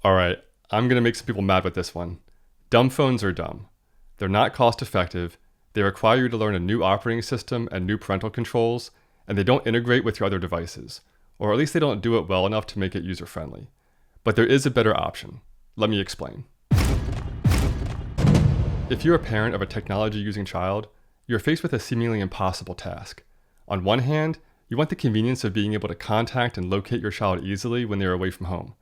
All right, I'm going to make some people mad with this one. Dumb phones are dumb. They're not cost effective, they require you to learn a new operating system and new parental controls, and they don't integrate with your other devices, or at least they don't do it well enough to make it user friendly. But there is a better option. Let me explain. If you're a parent of a technology using child, you're faced with a seemingly impossible task. On one hand, you want the convenience of being able to contact and locate your child easily when they're away from home.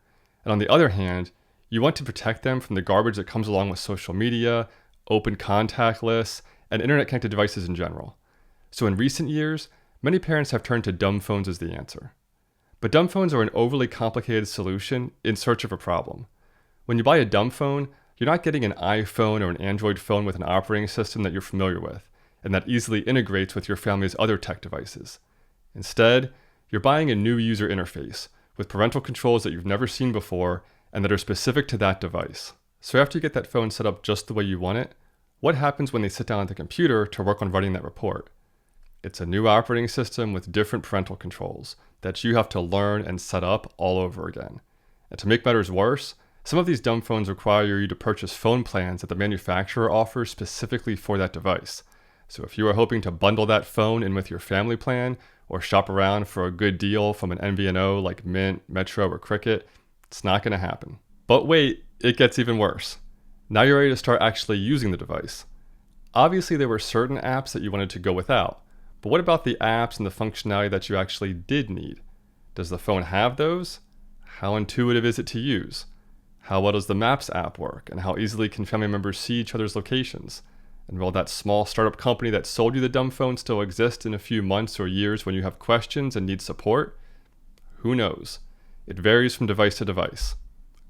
And on the other hand, you want to protect them from the garbage that comes along with social media, open contact lists, and internet-connected devices in general. So in recent years, many parents have turned to dumb phones as the answer. But dumb phones are an overly complicated solution in search of a problem. When you buy a dumb phone, you're not getting an iPhone or an Android phone with an operating system that you're familiar with, and that easily integrates with your family's other tech devices. Instead, you're buying a new user interface with parental controls that you've never seen before and that are specific to that device. So after you get that phone set up just the way you want it, what happens when they sit down at the computer to work on writing that report? It's a new operating system with different parental controls that you have to learn and set up all over again. And to make matters worse, some of these dumb phones require you to purchase phone plans that the manufacturer offers specifically for that device. So if you are hoping to bundle that phone in with your family plan or shop around for a good deal from an MVNO like Mint, Metro, or Cricket, it's not going to happen. But wait, it gets even worse. Now you're ready to start actually using the device. Obviously there were certain apps that you wanted to go without, but what about the apps and the functionality that you actually did need? Does the phone have those? How intuitive is it to use? How well does the Maps app work, and how easily can family members see each other's locations? And will that small startup company that sold you the dumb phone still exist in a few months or years when you have questions and need support? Who knows? It varies from device to device.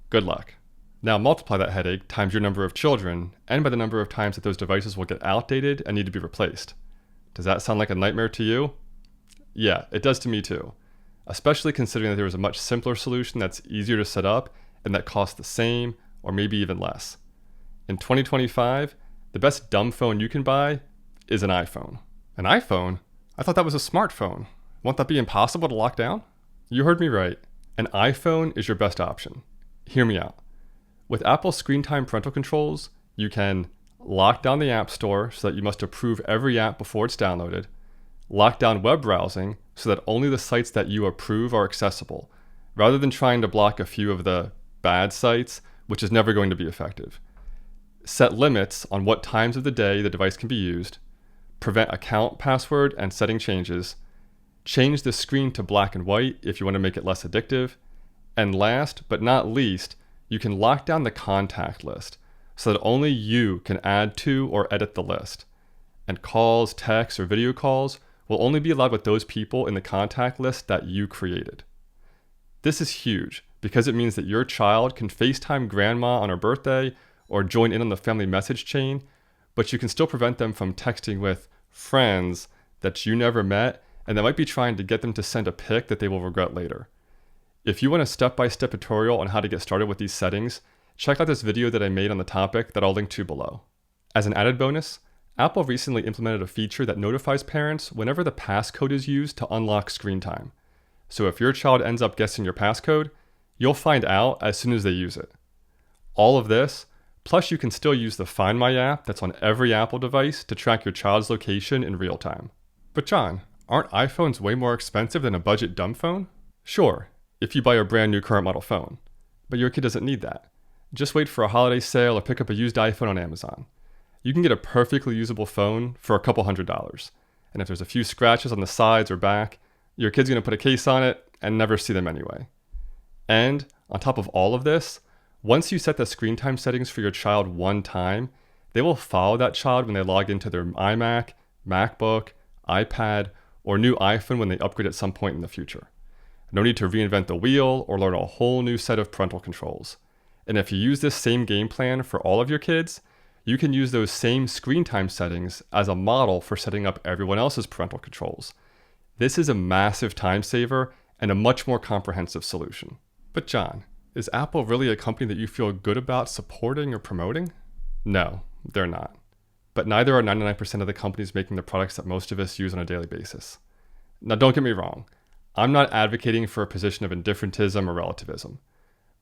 Good luck. Now multiply that headache times your number of children, and by the number of times that those devices will get outdated and need to be replaced. Does that sound like a nightmare to you? Yeah, it does to me too. Especially considering that there is a much simpler solution that's easier to set up and that costs the same, or maybe even less. In 2025, the best dumb phone you can buy is an iPhone. An iPhone? I thought that was a smartphone. Won't that be impossible to lock down? You heard me right. An iPhone is your best option. Hear me out. With Apple's screen time parental controls, you can lock down the App Store so that you must approve every app before it's downloaded, lock down web browsing so that only the sites that you approve are accessible, rather than trying to block a few of the bad sites, which is never going to be effective. Set limits on what times of the day the device can be used, prevent account password and setting changes, change the screen to black and white if you want to make it less addictive, and last but not least, you can lock down the contact list so that only you can add to or edit the list. And calls, texts, or video calls will only be allowed with those people in the contact list that you created. This is huge because it means that your child can FaceTime grandma on her birthday or join in on the family message chain, but you can still prevent them from texting with friends that you never met and that might be trying to get them to send a pic that they will regret later. If you want a step-by-step tutorial on how to get started with these settings, check out this video that I made on the topic that I'll link to below. As an added bonus, Apple recently implemented a feature that notifies parents whenever the passcode is used to unlock screen time. So if your child ends up guessing your passcode, you'll find out as soon as they use it. All of this, plus you can still use the Find My app that's on every Apple device to track your child's location in real time. But John, aren't iPhones way more expensive than a budget dumb phone? Sure, if you buy a brand new current model phone. But your kid doesn't need that. Just wait for a holiday sale or pick up a used iPhone on Amazon. You can get a perfectly usable phone for a couple $100s. And if there's a few scratches on the sides or back, your kid's going to put a case on it and never see them anyway. And on top of all of this, once you set the screen time settings for your child one time, they will follow that child when they log into their iMac, MacBook, iPad, or new iPhone when they upgrade at some point in the future. No need to reinvent the wheel or learn a whole new set of parental controls. And if you use this same game plan for all of your kids, you can use those same screen time settings as a model for setting up everyone else's parental controls. This is a massive time saver and a much more comprehensive solution. But John, is Apple really a company that you feel good about supporting or promoting? No, they're not. But neither are 99% of the companies making the products that most of us use on a daily basis. Now don't get me wrong, I'm not advocating for a position of indifferentism or relativism.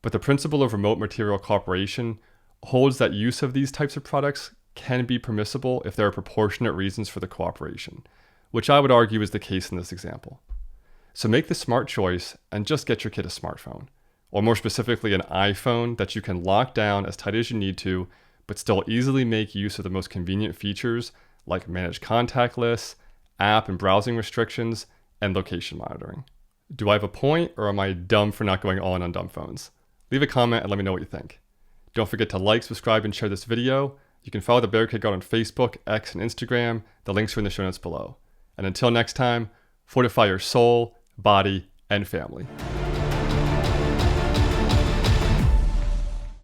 But the principle of remote material cooperation holds that use of these types of products can be permissible if there are proportionate reasons for the cooperation, which I would argue is the case in this example. So make the smart choice and just get your kid a smartphone, or more specifically an iPhone that you can lock down as tight as you need to, but still easily make use of the most convenient features like managed contact lists, app and browsing restrictions, and location monitoring. Do I have a point, or am I dumb for not going all in on dumb phones? Leave a comment and let me know what you think. Don't forget to like, subscribe, and share this video. You can follow the Barricade Guard on Facebook, X, and Instagram. The links are in the show notes below. And until next time, fortify your soul, body, and family.